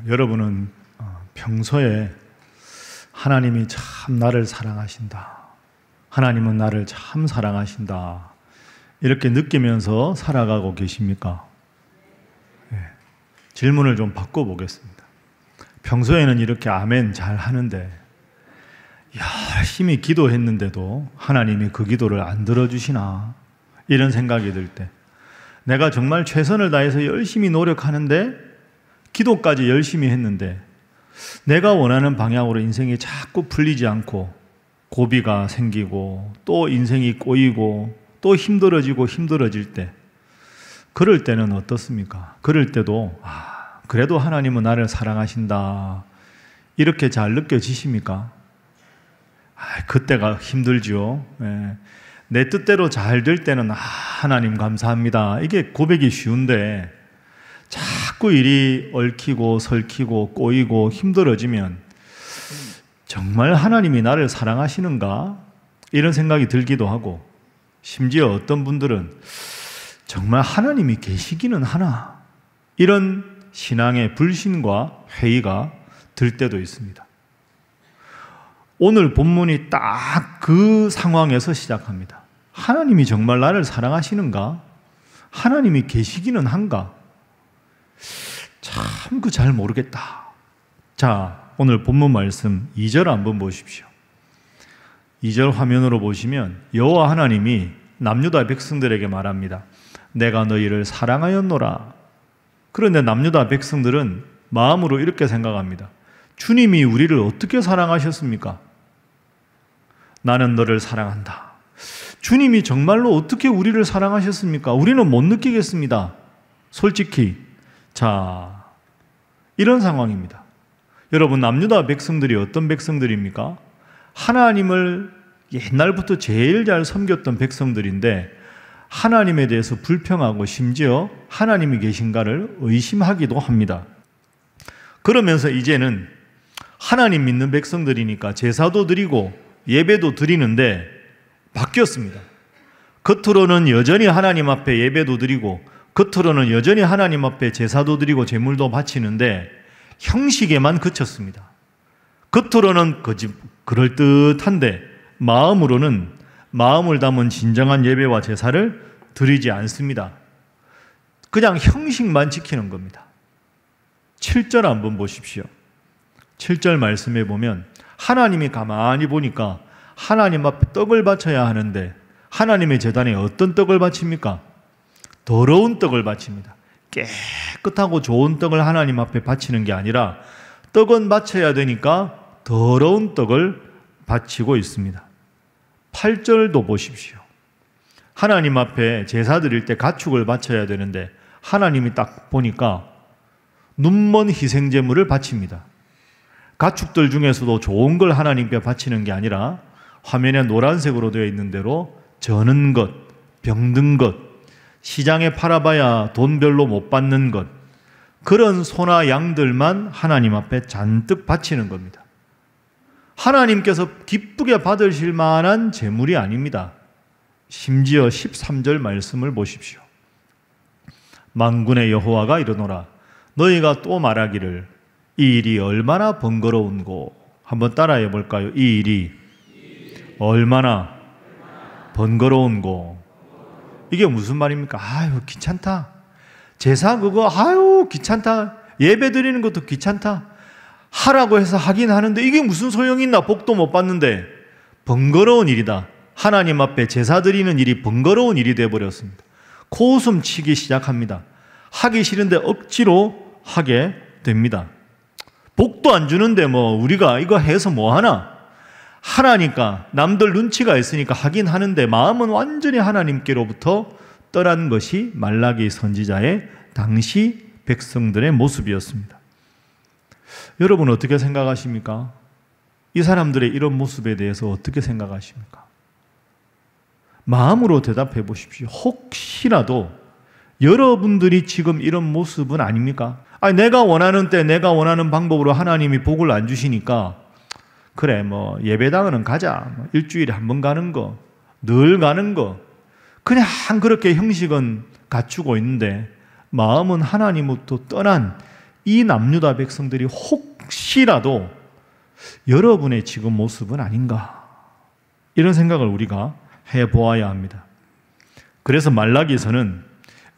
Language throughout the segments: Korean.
여러분은 평소에 하나님이 참 나를 사랑하신다, 하나님은 나를 참 사랑하신다, 이렇게 느끼면서 살아가고 계십니까? 네. 질문을 좀 바꿔보겠습니다. 평소에는 이렇게 아멘 잘 하는데 열심히 기도했는데도 하나님이 그 기도를 안 들어주시나, 이런 생각이 들 때, 내가 정말 최선을 다해서 열심히 노력하는데, 기도까지 열심히 했는데 내가 원하는 방향으로 인생이 자꾸 풀리지 않고 고비가 생기고 또 인생이 꼬이고 또 힘들어질 때, 그럴 때는 어떻습니까? 그럴 때도 그래도 하나님은 나를 사랑하신다, 이렇게 잘 느껴지십니까? 그때가 힘들죠. 내 뜻대로 잘 될 때는 하나님 감사합니다, 이게 고백이 쉬운데, 자꾸 일이 얽히고 설키고 꼬이고 힘들어지면 정말 하나님이 나를 사랑하시는가? 이런 생각이 들기도 하고, 심지어 어떤 분들은 정말 하나님이 계시기는 하나, 이런 신앙의 불신과 회의가 들 때도 있습니다. 오늘 본문이 딱 그 상황에서 시작합니다. 하나님이 정말 나를 사랑하시는가? 하나님이 계시기는 한가? 참 잘 모르겠다. 자, 오늘 본문 말씀 2절 한번 보십시오. 2절 화면으로 보시면 여호와 하나님이 남유다 백성들에게 말합니다. 내가 너희를 사랑하였노라. 그런데 남유다 백성들은 마음으로 이렇게 생각합니다. 주님이 우리를 어떻게 사랑하셨습니까? 나는 너를 사랑한다. 주님이 정말로 어떻게 우리를 사랑하셨습니까? 우리는 못 느끼겠습니다. 솔직히. 자, 이런 상황입니다. 여러분, 남유다 백성들이 어떤 백성들입니까? 하나님을 옛날부터 제일 잘 섬겼던 백성들인데, 하나님에 대해서 불평하고 심지어 하나님이 계신가를 의심하기도 합니다. 그러면서 이제는 하나님 믿는 백성들이니까 제사도 드리고 예배도 드리는데 바뀌었습니다. 겉으로는 여전히 하나님 앞에 예배도 드리고 겉으로는 여전히 하나님 앞에 제사도 드리고 제물도 바치는데 형식에만 그쳤습니다. 겉으로는 그럴듯한데 마음으로는 마음을 담은 진정한 예배와 제사를 드리지 않습니다. 그냥 형식만 지키는 겁니다. 7절 한번 보십시오. 7절 말씀에 보면 하나님이 가만히 보니까 하나님 앞에 떡을 바쳐야 하는데 하나님의 제단에 어떤 떡을 바칩니까? 더러운 떡을 바칩니다. 깨끗하고 좋은 떡을 하나님 앞에 바치는 게 아니라 떡은 바쳐야 되니까 더러운 떡을 바치고 있습니다. 8절도 보십시오. 하나님 앞에 제사 드릴 때 가축을 바쳐야 되는데 하나님이 딱 보니까 눈먼 희생제물을 바칩니다. 가축들 중에서도 좋은 걸 하나님께 바치는 게 아니라 화면에 노란색으로 되어 있는 대로 저는 것, 병든 것, 시장에 팔아봐야 돈 별로 못 받는 것, 그런 소나 양들만 하나님 앞에 잔뜩 바치는 겁니다. 하나님께서 기쁘게 받으실 만한 제물이 아닙니다. 심지어 13절 말씀을 보십시오. 만군의 여호와가 이르노라. 너희가 또 말하기를 이 일이 얼마나 번거로운고. 한번 따라해 볼까요? 이 일이 얼마나 번거로운고. 이게 무슨 말입니까? 아유, 귀찮다. 제사 그거 아유 귀찮다. 예배 드리는 것도 귀찮다. 하라고 해서 하긴 하는데 이게 무슨 소용이 있나? 복도 못 받는데. 번거로운 일이다. 하나님 앞에 제사 드리는 일이 번거로운 일이 되어버렸습니다. 코웃음 치기 시작합니다. 하기 싫은데 억지로 하게 됩니다. 복도 안 주는데 뭐 우리가 이거 해서 뭐 하나? 하나니까 남들 눈치가 있으니까 하긴 하는데 마음은 완전히 하나님께로부터 떠난 것이 말라기 선지자의 당시 백성들의 모습이었습니다. 여러분 어떻게 생각하십니까? 이 사람들의 이런 모습에 대해서 어떻게 생각하십니까? 마음으로 대답해 보십시오. 혹시라도 여러분들이 지금 이런 모습은 아닙니까? 아니, 내가 원하는 때 내가 원하는 방법으로 하나님이 복을 안 주시니까 그래 뭐 예배당은 가자, 일주일에 한 번 가는 거, 늘 가는 거, 그냥 그렇게 형식은 갖추고 있는데 마음은 하나님으로부터 떠난 이 남유다 백성들이 혹시라도 여러분의 지금 모습은 아닌가, 이런 생각을 우리가 해보아야 합니다. 그래서 말라기에서는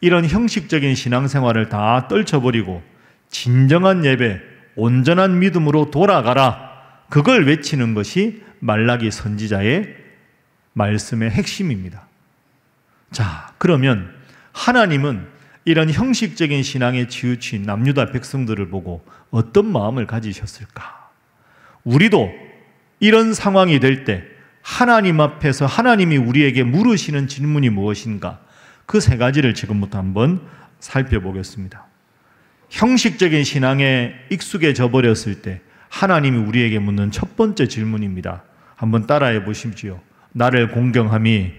이런 형식적인 신앙생활을 다 떨쳐버리고 진정한 예배, 온전한 믿음으로 돌아가라, 그걸 외치는 것이 말라기 선지자의 말씀의 핵심입니다. 자, 그러면 하나님은 이런 형식적인 신앙에 치우친 남유다 백성들을 보고 어떤 마음을 가지셨을까? 우리도 이런 상황이 될 때 하나님 앞에서 하나님이 우리에게 물으시는 질문이 무엇인가? 그 세 가지를 지금부터 한번 살펴보겠습니다. 형식적인 신앙에 익숙해져 버렸을 때 하나님이 우리에게 묻는 첫 번째 질문입니다. 한번 따라해 보십시오. 나를 공경함이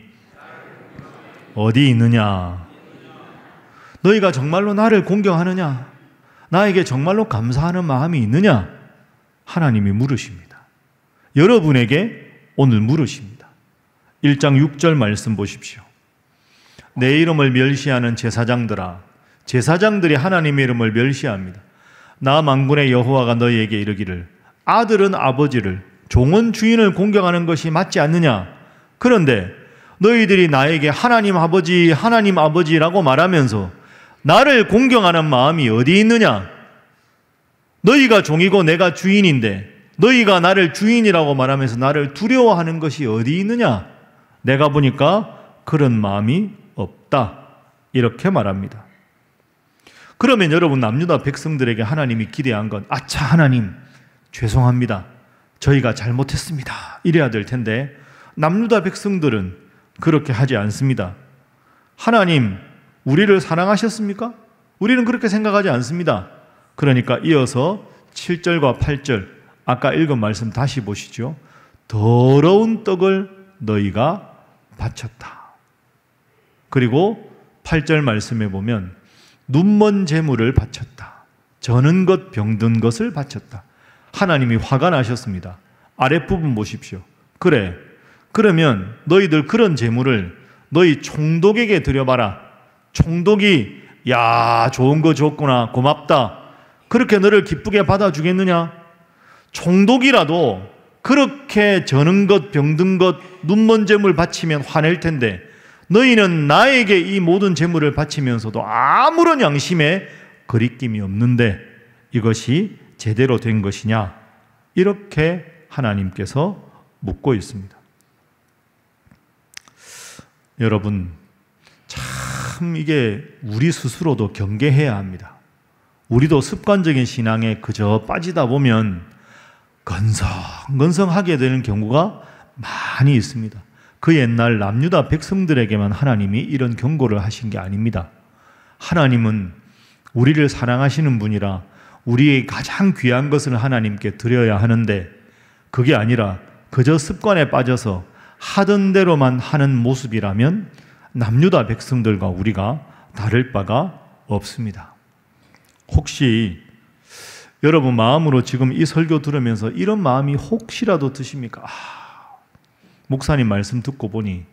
어디 있느냐? 너희가 정말로 나를 공경하느냐? 나에게 정말로 감사하는 마음이 있느냐? 하나님이 물으십니다. 여러분에게 오늘 물으십니다. 1장 6절 말씀 보십시오. 내 이름을 멸시하는 제사장들아, 제사장들이 하나님의 이름을 멸시합니다. 나 만군의 여호와가 너희에게 이르기를 아들은 아버지를, 종은 주인을 공경하는 것이 맞지 않느냐? 그런데 너희들이 나에게 하나님 아버지라고 말하면서 나를 공경하는 마음이 어디 있느냐? 너희가 종이고 내가 주인인데 너희가 나를 주인이라고 말하면서 나를 두려워하는 것이 어디 있느냐? 내가 보니까 그런 마음이 없다, 이렇게 말합니다. 그러면 여러분, 남유다 백성들에게 하나님이 기대한 건 아차, 하나님 죄송합니다, 저희가 잘못했습니다, 이래야 될 텐데 남유다 백성들은 그렇게 하지 않습니다. 하나님, 우리를 사랑하셨습니까? 우리는 그렇게 생각하지 않습니다. 그러니까 이어서 7절과 8절 아까 읽은 말씀 다시 보시죠. 더러운 떡을 너희가 바쳤다. 그리고 8절 말씀에 보면 눈먼 재물을 바쳤다. 저는 것 병든 것을 바쳤다. 하나님이 화가 나셨습니다. 아랫부분 보십시오. 그래, 그러면 너희들 그런 재물을 너희 총독에게 드려봐라. 총독이 야, 좋은 거 줬구나, 고맙다, 그렇게 너를 기쁘게 받아주겠느냐? 총독이라도 그렇게 저는 것 병든 것 눈먼 재물 바치면 화낼 텐데 너희는 나에게 이 모든 재물을 바치면서도 아무런 양심에 거리낌이 없는데 이것이 제대로 된 것이냐? 이렇게 하나님께서 묻고 있습니다. 여러분, 참 이게 우리 스스로도 경계해야 합니다. 우리도 습관적인 신앙에 그저 빠지다 보면 건성건성하게 되는 경우가 많이 있습니다. 그 옛날 남유다 백성들에게만 하나님이 이런 경고를 하신 게 아닙니다. 하나님은 우리를 사랑하시는 분이라 우리의 가장 귀한 것을 하나님께 드려야 하는데 그게 아니라 그저 습관에 빠져서 하던 대로만 하는 모습이라면 남유다 백성들과 우리가 다를 바가 없습니다. 혹시 여러분 마음으로 지금 이 설교 들으면서 이런 마음이 혹시라도 드십니까? 목사님 말씀 듣고 보니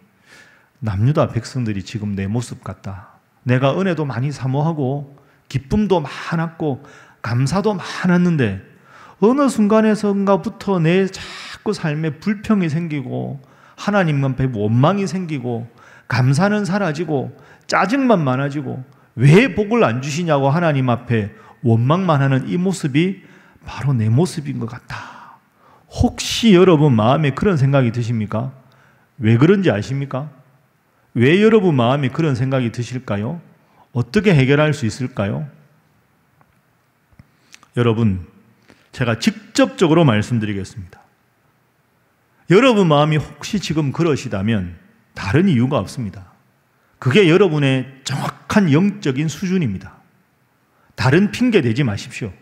남유다 백성들이 지금 내 모습 같다. 내가 은혜도 많이 사모하고 기쁨도 많았고 감사도 많았는데 어느 순간에선가부터 내 자꾸 삶에 불평이 생기고 하나님 앞에 원망이 생기고 감사는 사라지고 짜증만 많아지고 왜 복을 안 주시냐고 하나님 앞에 원망만 하는 이 모습이 바로 내 모습인 것 같다. 혹시 여러분 마음에 그런 생각이 드십니까? 왜 그런지 아십니까? 왜 여러분 마음에 그런 생각이 드실까요? 어떻게 해결할 수 있을까요? 여러분, 제가 직접적으로 말씀드리겠습니다. 여러분 마음이 혹시 지금 그러시다면 다른 이유가 없습니다. 그게 여러분의 정확한 영적인 수준입니다. 다른 핑계 대지 마십시오.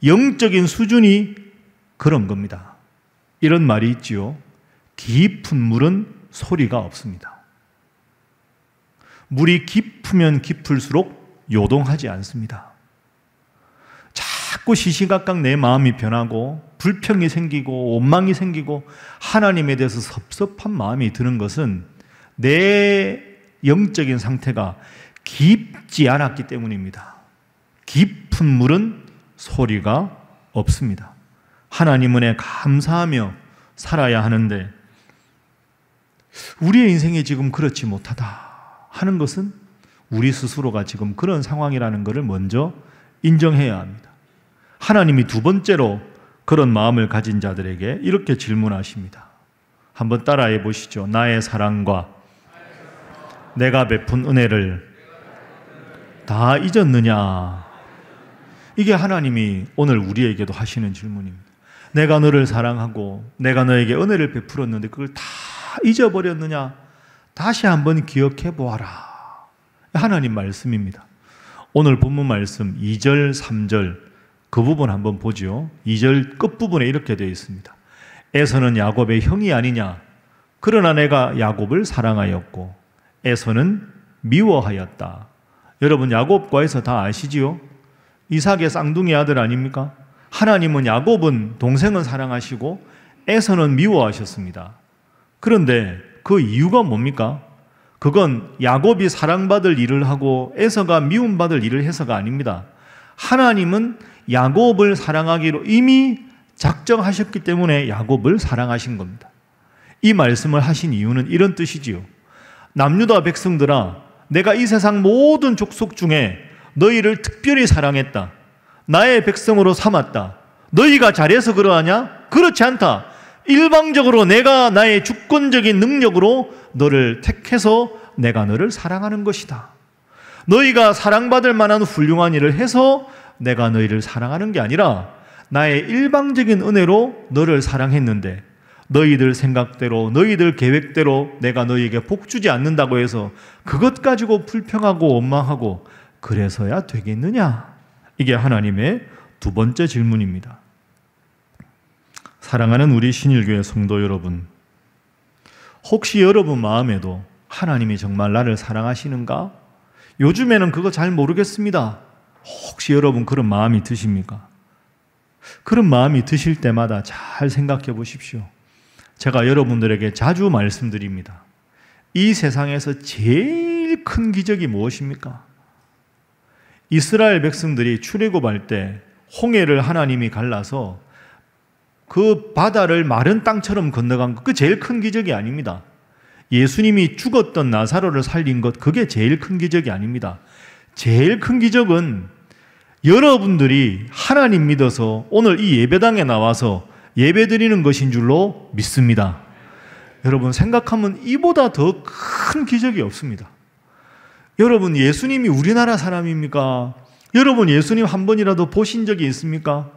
영적인 수준이 그런 겁니다. 이런 말이 있지요. 깊은 물은 소리가 없습니다. 물이 깊으면 깊을수록 요동하지 않습니다. 자꾸 시시각각 내 마음이 변하고 불평이 생기고 원망이 생기고 하나님에 대해서 섭섭한 마음이 드는 것은 내 영적인 상태가 깊지 않았기 때문입니다. 깊은 물은 소리가 없습니다. 하나님 은혜에 감사하며 살아야 하는데 우리의 인생이 지금 그렇지 못하다 하는 것은 우리 스스로가 지금 그런 상황이라는 것을 먼저 인정해야 합니다. 하나님이 두 번째로 그런 마음을 가진 자들에게 이렇게 질문하십니다. 한번 따라해 보시죠. 나의 사랑과 내가 베푼 은혜를 다 잊었느냐? 이게 하나님이 오늘 우리에게도 하시는 질문입니다. 내가 너를 사랑하고 내가 너에게 은혜를 베풀었는데 그걸 다 잊어버렸느냐? 다시 한번 기억해 보아라. 하나님 말씀입니다. 오늘 본문 말씀 2절, 3절 그 부분 한번 보죠. 2절 끝부분에 이렇게 되어 있습니다. 에서는 야곱의 형이 아니냐? 그러나 내가 야곱을 사랑하였고 에서는 미워하였다. 여러분 야곱과 에서 다 아시지요? 이삭의 쌍둥이 아들 아닙니까? 하나님은 야곱은 동생은 사랑하시고 에서는 미워하셨습니다. 그런데 그 이유가 뭡니까? 그건 야곱이 사랑받을 일을 하고 에서가 미움받을 일을 해서가 아닙니다. 하나님은 야곱을 사랑하기로 이미 작정하셨기 때문에 야곱을 사랑하신 겁니다. 이 말씀을 하신 이유는 이런 뜻이지요. 남유다 백성들아, 내가 이 세상 모든 족속 중에 너희를 특별히 사랑했다. 나의 백성으로 삼았다. 너희가 잘해서 그러하냐? 그렇지 않다. 일방적으로 내가 나의 주권적인 능력으로 너를 택해서 내가 너를 사랑하는 것이다. 너희가 사랑받을 만한 훌륭한 일을 해서 내가 너희를 사랑하는 게 아니라 나의 일방적인 은혜로 너를 사랑했는데 너희들 생각대로 너희들 계획대로 내가 너희에게 복 주지 않는다고 해서 그것 가지고 불평하고 원망하고 그래서야 되겠느냐? 이게 하나님의 두 번째 질문입니다. 사랑하는 우리 신일교회 성도 여러분, 혹시 여러분 마음에도 하나님이 정말 나를 사랑하시는가? 요즘에는 그거 잘 모르겠습니다. 혹시 여러분 그런 마음이 드십니까? 그런 마음이 드실 때마다 잘 생각해 보십시오. 제가 여러분들에게 자주 말씀드립니다. 이 세상에서 제일 큰 기적이 무엇입니까? 이스라엘 백성들이 출애굽할 때 홍해를 하나님이 갈라서 그 바다를 마른 땅처럼 건너간 것, 그 제일 큰 기적이 아닙니다. 예수님이 죽었던 나사로를 살린 것, 그게 제일 큰 기적이 아닙니다. 제일 큰 기적은 여러분들이 하나님 믿어서 오늘 이 예배당에 나와서 예배드리는 것인 줄로 믿습니다. 여러분 생각하면 이보다 더 큰 기적이 없습니다. 여러분 예수님이 우리나라 사람입니까? 여러분 예수님 한 번이라도 보신 적이 있습니까?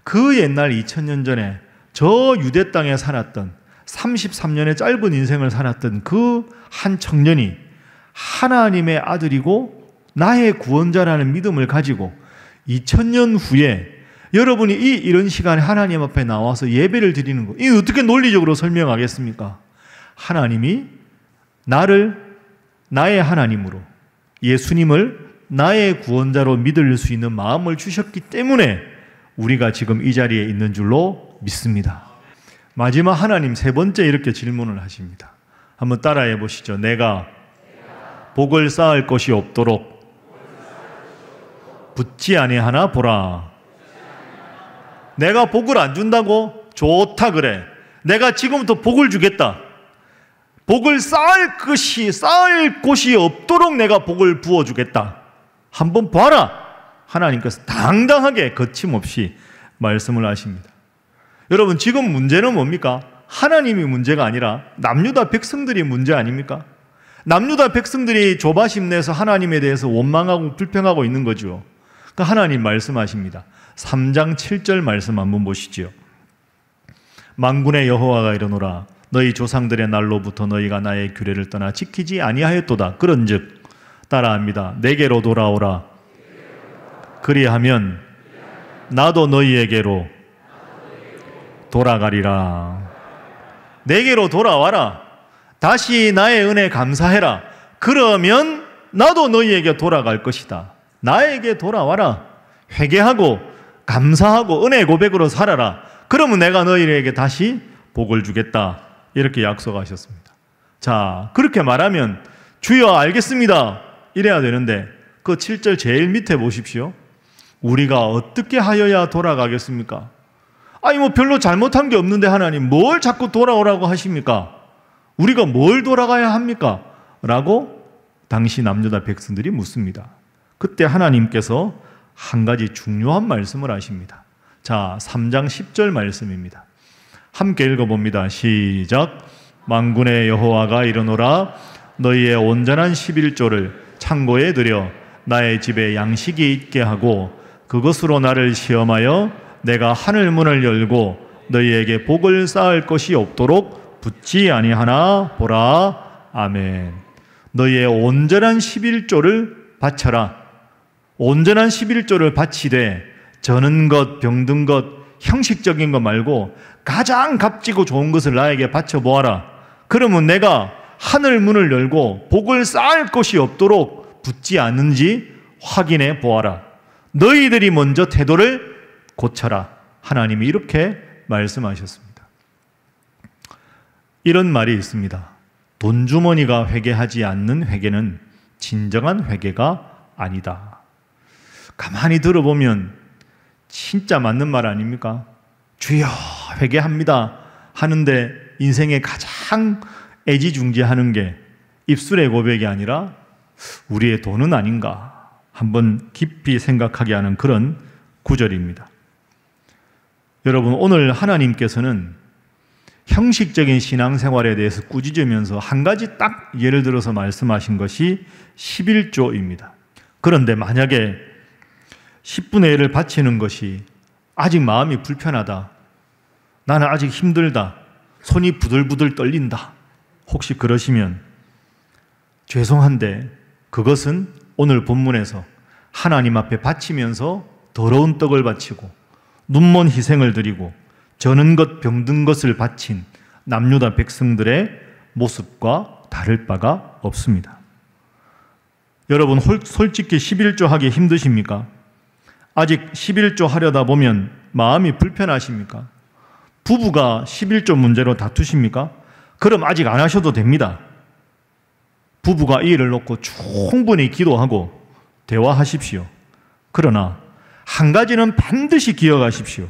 그 옛날 2000년 전에 저 유대 땅에 살았던 33년의 짧은 인생을 살았던 그 한 청년이 하나님의 아들이고 나의 구원자라는 믿음을 가지고 2000년 후에 여러분이 이런 시간에 하나님 앞에 나와서 예배를 드리는 거, 이게 어떻게 논리적으로 설명하겠습니까? 하나님이 나를 나의 하나님으로, 예수님을 나의 구원자로 믿을 수 있는 마음을 주셨기 때문에 우리가 지금 이 자리에 있는 줄로 믿습니다. 마지막 하나님 세 번째 이렇게 질문을 하십니다. 한번 따라해 보시죠. 내가 복을 쌓을 것이 없도록 붙지 아니하나 보라. 내가 복을 안 준다고? 좋다 그래. 내가 지금부터 복을 주겠다. 복을 쌓을 곳이 없도록 내가 복을 부어주겠다. 한번 봐라. 하나님께서 당당하게 거침없이 말씀을 하십니다. 여러분 지금 문제는 뭡니까? 하나님이 문제가 아니라 남유다 백성들이 문제 아닙니까? 남유다 백성들이 조바심 내서 하나님에 대해서 원망하고 불평하고 있는 거죠. 그러니까 하나님 말씀하십니다. 3장 7절 말씀 한번 보시죠. 만군의 여호와가 이르노라. 너희 조상들의 날로부터 너희가 나의 규례를 떠나 지키지 아니하였도다. 그런즉 따라합니다. 내게로 돌아오라. 그리하면 나도 너희에게로 돌아가리라. 내게로 돌아와라. 다시 나의 은혜 감사해라. 그러면 나도 너희에게 돌아갈 것이다. 나에게 돌아와라. 회개하고 감사하고 은혜 고백으로 살아라. 그러면 내가 너희에게 다시 복을 주겠다. 이렇게 약속하셨습니다. 자, 그렇게 말하면 주여 알겠습니다. 이래야 되는데 그 7절 제일 밑에 보십시오. 우리가 어떻게 하여야 돌아가겠습니까? 아니 뭐 별로 잘못한 게 없는데 하나님 뭘 자꾸 돌아오라고 하십니까? 우리가 뭘 돌아가야 합니까? 라고 당시 남유다 백성들이 묻습니다. 그때 하나님께서 한 가지 중요한 말씀을 하십니다. 자, 3장 10절 말씀입니다. 함께 읽어봅니다. 시작. 만군의 여호와가 이르노라 너희의 온전한 11조를 창고에 들여 나의 집에 양식이 있게 하고 그것으로 나를 시험하여 내가 하늘 문을 열고 너희에게 복을 쌓을 것이 없도록 붙지 아니하나 보라. 아멘. 너희의 온전한 11조를 바쳐라. 온전한 11조를 바치되 저는 것, 병든 것, 형식적인 것 말고 가장 값지고 좋은 것을 나에게 바쳐보아라. 그러면 내가 하늘 문을 열고 복을 쌓을 것이 없도록 붙지 않는지 확인해 보아라. 너희들이 먼저 태도를 고쳐라. 하나님이 이렇게 말씀하셨습니다. 이런 말이 있습니다. 돈주머니가 회개하지 않는 회개는 진정한 회개가 아니다. 가만히 들어보면 진짜 맞는 말 아닙니까? 주여 회개합니다 하는데 인생에 가장 애지중지하는 게 입술의 고백이 아니라 우리의 돈은 아닌가 한번 깊이 생각하게 하는 그런 구절입니다. 여러분, 오늘 하나님께서는 형식적인 신앙생활에 대해서 꾸짖으면서 한 가지 딱 예를 들어서 말씀하신 것이 11조입니다. 그런데 만약에 10분의 1을 바치는 것이 아직 마음이 불편하다, 나는 아직 힘들다, 손이 부들부들 떨린다, 혹시 그러시면 죄송한데 그것은 오늘 본문에서 하나님 앞에 바치면서 더러운 떡을 바치고 눈먼 희생을 드리고 저는 것 병든 것을 바친 남유다 백성들의 모습과 다를 바가 없습니다. 여러분, 솔직히 11조 하기 힘드십니까? 아직 11조 하려다 보면 마음이 불편하십니까? 부부가 11조 문제로 다투십니까? 그럼 아직 안 하셔도 됩니다. 부부가 이 일을 놓고 충분히 기도하고 대화하십시오. 그러나 한 가지는 반드시 기억하십시오.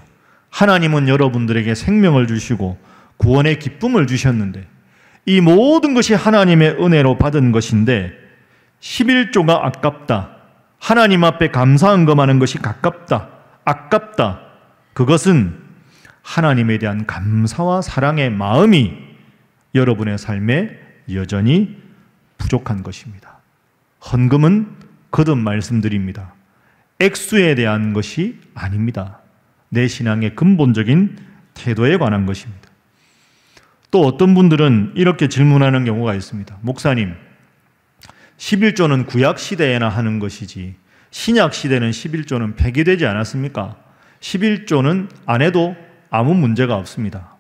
하나님은 여러분들에게 생명을 주시고 구원의 기쁨을 주셨는데 이 모든 것이 하나님의 은혜로 받은 것인데 11조가 아깝다, 하나님 앞에 감사 헌금하는 것이 가깝다, 아깝다, 그것은 하나님에 대한 감사와 사랑의 마음이 여러분의 삶에 여전히 부족한 것입니다. 헌금은 거듭 말씀드립니다. 액수에 대한 것이 아닙니다. 내 신앙의 근본적인 태도에 관한 것입니다. 또 어떤 분들은 이렇게 질문하는 경우가 있습니다. 목사님, 11조는 구약 시대에나 하는 것이지 신약 시대는 11조는 폐기되지 않았습니까? 11조는 안 해도 아무 문제가 없습니다.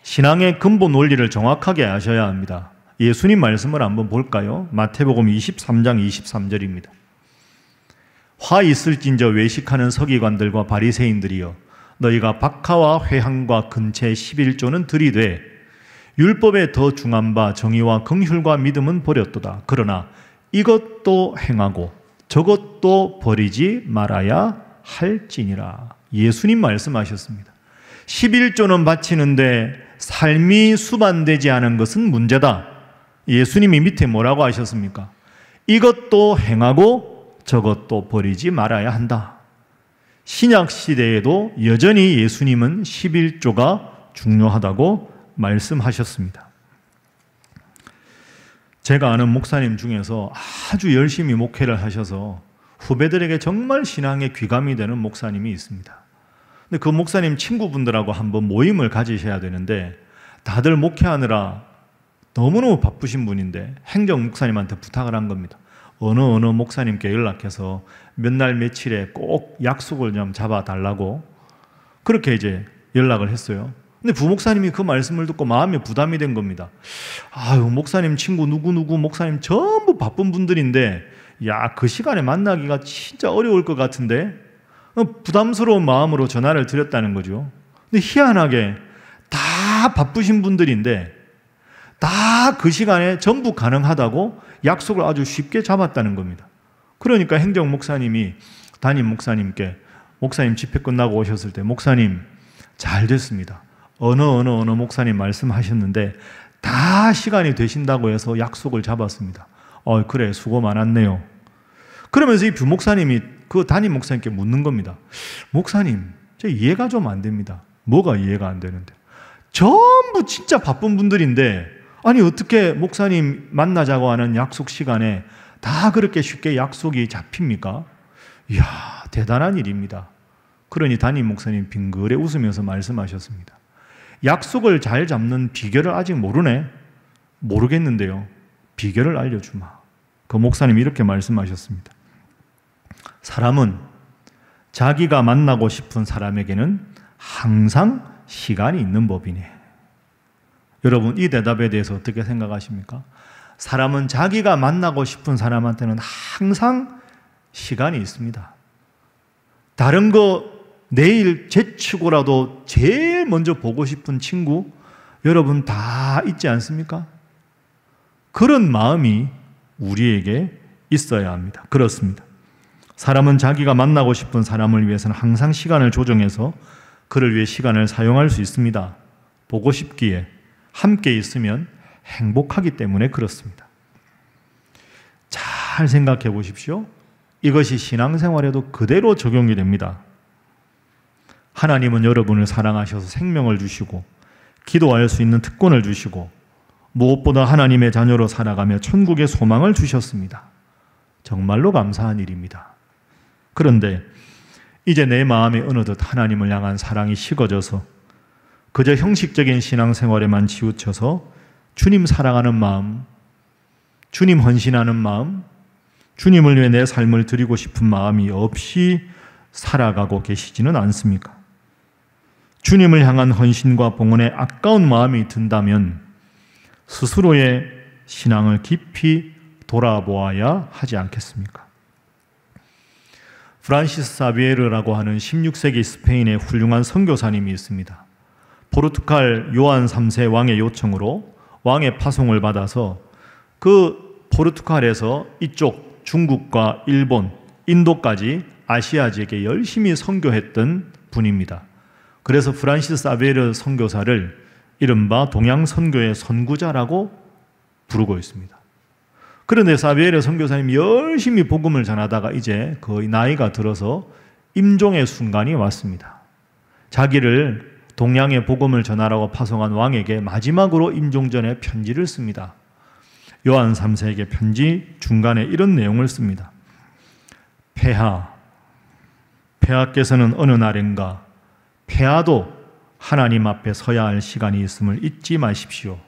신앙의 근본 원리를 정확하게 아셔야 합니다. 예수님 말씀을 한번 볼까요? 마태복음 23장 23절입니다. 화 있을진저 외식하는 서기관들과 바리새인들이여, 너희가 박하와 회향과 근체 11조는 들이되 율법에 더 중한 바 정의와 긍휼과 믿음은 버렸도다. 그러나 이것도 행하고 저것도 버리지 말아야 할지니라. 예수님 말씀하셨습니다. 11조는 바치는데 삶이 수반되지 않은 것은 문제다. 예수님이 밑에 뭐라고 하셨습니까? 이것도 행하고 저것도 버리지 말아야 한다. 신약 시대에도 여전히 예수님은 11조가 중요하다고 말씀하셨습니다. 제가 아는 목사님 중에서 아주 열심히 목회를 하셔서 후배들에게 정말 신앙에 귀감이 되는 목사님이 있습니다. 근데 그 목사님 친구분들하고 한번 모임을 가지셔야 되는데 다들 목회하느라 너무너무 바쁘신 분인데 행정 목사님한테 부탁을 한 겁니다. 어느 목사님께 연락해서 몇 날 며칠에 꼭 약속을 좀 잡아달라고 그렇게 이제 연락을 했어요. 근데 부목사님이 그 말씀을 듣고 마음에 부담이 된 겁니다. 아유, 목사님 친구 누구누구 목사님 전부 바쁜 분들인데 야, 그 시간에 만나기가 진짜 어려울 것 같은데 부담스러운 마음으로 전화를 드렸다는 거죠. 근데 희한하게 다 바쁘신 분들인데 다 그 시간에 전부 가능하다고 약속을 아주 쉽게 잡았다는 겁니다. 그러니까 행정 목사님이 담임 목사님께 목사님 집회 끝나고 오셨을 때 목사님 잘 됐습니다. 어느 목사님 말씀하셨는데 다 시간이 되신다고 해서 약속을 잡았습니다. 그래 수고 많았네요. 그러면서 이 부목사님이 그 담임 목사님께 묻는 겁니다. 목사님 저 이해가 좀 안 됩니다. 뭐가 이해가 안 되는데? 전부 진짜 바쁜 분들인데 아니 어떻게 목사님 만나자고 하는 약속 시간에 다 그렇게 쉽게 약속이 잡힙니까? 이야 대단한 일입니다. 그러니 담임 목사님 빙그레 웃으면서 말씀하셨습니다. 약속을 잘 잡는 비결을 아직 모르네? 모르겠는데요. 비결을 알려주마. 그 목사님이 이렇게 말씀하셨습니다. 사람은 자기가 만나고 싶은 사람에게는 항상 시간이 있는 법이네. 여러분 이 대답에 대해서 어떻게 생각하십니까? 사람은 자기가 만나고 싶은 사람한테는 항상 시간이 있습니다. 다른 거 내일 제치고라도 제일 먼저 보고 싶은 친구 여러분 다 있지 않습니까? 그런 마음이 우리에게 있어야 합니다. 그렇습니다. 사람은 자기가 만나고 싶은 사람을 위해서는 항상 시간을 조정해서 그를 위해 시간을 사용할 수 있습니다. 보고 싶기에 함께 있으면 행복하기 때문에 그렇습니다. 잘 생각해 보십시오. 이것이 신앙생활에도 그대로 적용이 됩니다. 하나님은 여러분을 사랑하셔서 생명을 주시고 기도할 수 있는 특권을 주시고 무엇보다 하나님의 자녀로 살아가며 천국의 소망을 주셨습니다. 정말로 감사한 일입니다. 그런데 이제 내 마음에 어느덧 하나님을 향한 사랑이 식어져서 그저 형식적인 신앙생활에만 치우쳐서 주님 사랑하는 마음, 주님 헌신하는 마음, 주님을 위해 내 삶을 드리고 싶은 마음이 없이 살아가고 계시지는 않습니까? 주님을 향한 헌신과 봉헌에 아까운 마음이 든다면 스스로의 신앙을 깊이 돌아보아야 하지 않겠습니까? 프란시스 사비에르라고 하는 16세기 스페인의 훌륭한 선교사님이 있습니다. 포르투갈 요한 3세 왕의 요청으로 왕의 파송을 받아서 그 포르투갈에서 이쪽 중국과 일본, 인도까지 아시아 지역에 열심히 선교했던 분입니다. 그래서 프란시스 사비에르 선교사를 이른바 동양 선교의 선구자라고 부르고 있습니다. 그런데 사비에르 선교사님이 열심히 복음을 전하다가 이제 거의 나이가 들어서 임종의 순간이 왔습니다. 자기를 동양의 복음을 전하라고 파송한 왕에게 마지막으로 임종 전에 편지를 씁니다. 요한 3세에게 편지 중간에 이런 내용을 씁니다. 폐하께서는 어느 날인가 폐하도 하나님 앞에 서야 할 시간이 있음을 잊지 마십시오.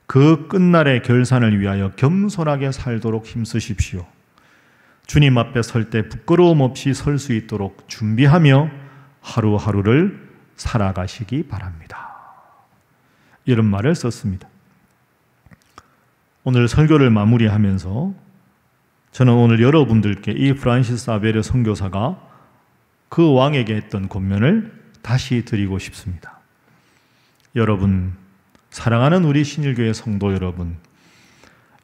그 끝날의 결산을 위하여 겸손하게 살도록 힘쓰십시오. 주님 앞에 설 때 부끄러움 없이 설 수 있도록 준비하며 하루하루를 살아가시기 바랍니다. 이런 말을 썼습니다. 오늘 설교를 마무리하면서 저는 오늘 여러분들께 이 프란시스 사비에르 선교사가 그 왕에게 했던 권면을 다시 드리고 싶습니다. 여러분, 사랑하는 우리 신일교회 성도 여러분,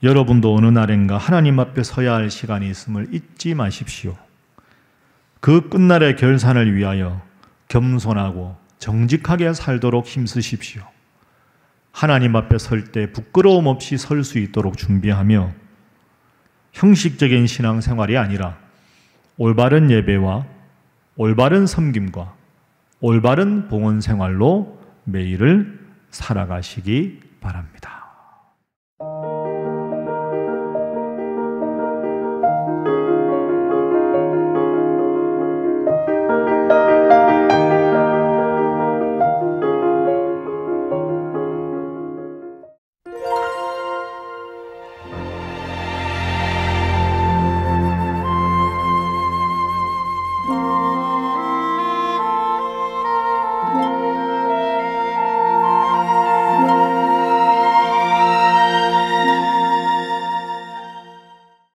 여러분도 어느 날인가 하나님 앞에 서야 할 시간이 있음을 잊지 마십시오. 그 끝날의 결산을 위하여 겸손하고 정직하게 살도록 힘쓰십시오. 하나님 앞에 설 때 부끄러움 없이 설 수 있도록 준비하며 형식적인 신앙생활이 아니라 올바른 예배와 올바른 섬김과 올바른 봉헌 생활로 매일을 살아가시기 바랍니다.